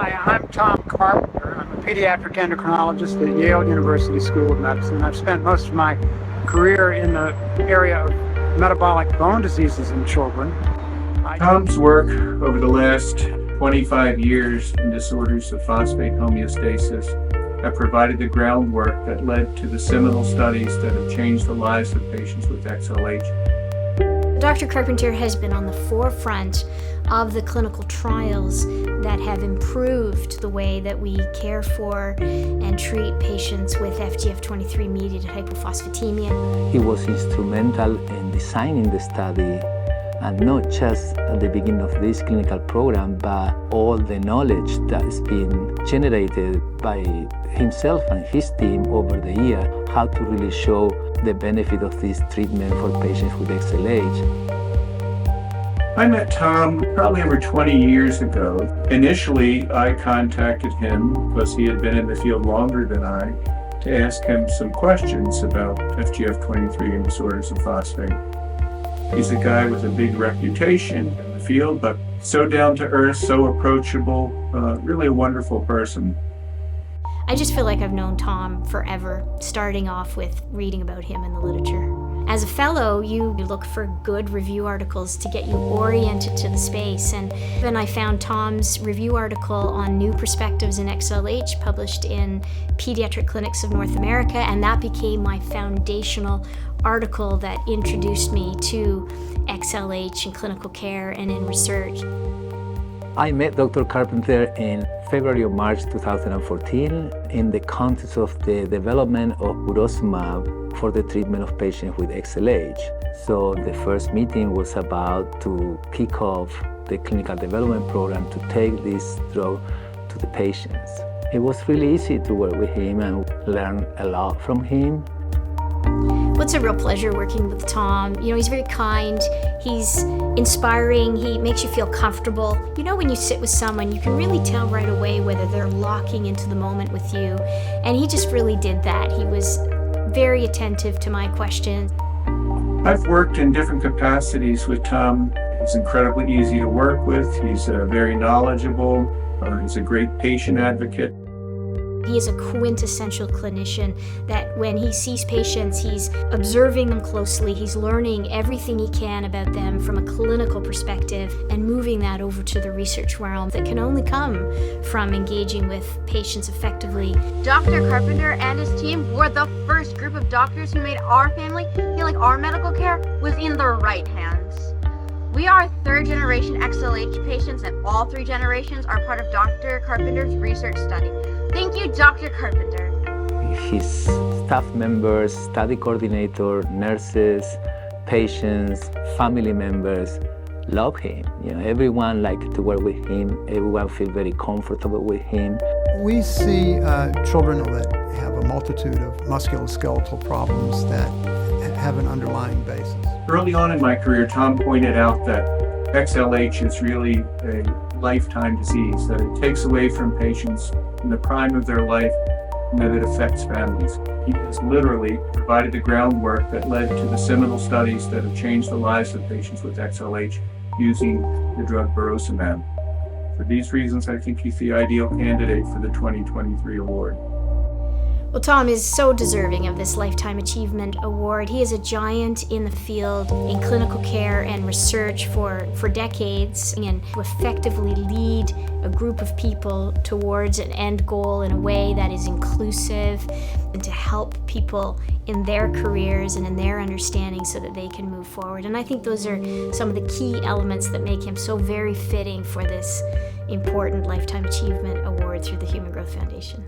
Hi, I'm Tom Carpenter. I'm a pediatric endocrinologist at Yale University School of Medicine. I've spent most of my career in the area of metabolic bone diseases in children. Tom's work over the last 25 years in disorders of phosphate homeostasis have provided the groundwork that led to the seminal studies that have changed the lives of patients with XLH. Dr. Carpenter has been on the forefront of the clinical trials that have improved the way that we care for and treat patients with FGF23-mediated hypophosphatemia. He was instrumental in designing the study, and not just at the beginning of this clinical program, but all the knowledge that's been generated by himself and his team over the year, how to really show the benefit of this treatment for patients with XLH. I met Tom probably over 20 years ago. Initially, I contacted him because he had been in the field longer than I to ask him some questions about FGF23 and disorders of phosphate. He's a guy with a big reputation in the field, but so down to earth, so approachable, really a wonderful person. I just feel like I've known Tom forever, starting off with reading about him in the literature. As a fellow, you look for good review articles to get you oriented to the space, and then I found Tom's review article on new perspectives in XLH published in Pediatric Clinics of North America, and that became my foundational article that introduced me to XLH in clinical care and in research. I met Dr. Carpenter in February or March 2014 in the context of the development of burosumab for the treatment of patients with XLH. So the first meeting was about to kick off the clinical development program to take this drug to the patients. It was really easy to work with him and learn a lot from him. Well, it's a real pleasure working with Tom. You know, he's very kind, he's inspiring, he makes you feel comfortable. You know, when you sit with someone, you can really tell right away whether they're locking into the moment with you. And he just really did that. He was very attentive to my questions. I've worked in different capacities with Tom. He's incredibly easy to work with. He's very knowledgeable. He's a great patient advocate. He is a quintessential clinician that when he sees patients, he's observing them closely, he's learning everything he can about them from a clinical perspective and moving that over to the research realm that can only come from engaging with patients effectively. Dr. Carpenter and his team were the first group of doctors who made our family feel like our medical care was in the right hands. We are third-generation XLH patients, and all three generations are part of Dr. Carpenter's research study. Thank you, Dr. Carpenter. His staff members, study coordinator, nurses, patients, family members love him. You know, everyone liked to work with him. Everyone feel very comfortable with him. We see children that have a multitude of musculoskeletal problems that have an underlying basis. Early on in my career, Tom pointed out that XLH is really a lifetime disease, that it takes away from patients in the prime of their life and that it affects families. He has literally provided the groundwork that led to the seminal studies that have changed the lives of patients with XLH using the drug burosumab. For these reasons, I think he's the ideal candidate for the 2023 award. Well, Tom is so deserving of this Lifetime Achievement Award. He is a giant in the field in clinical care and research for decades, and to effectively lead a group of people towards an end goal in a way that is inclusive and to help people in their careers and in their understanding so that they can move forward. And I think those are some of the key elements that make him so very fitting for this important Lifetime Achievement Award through the Human Growth Foundation.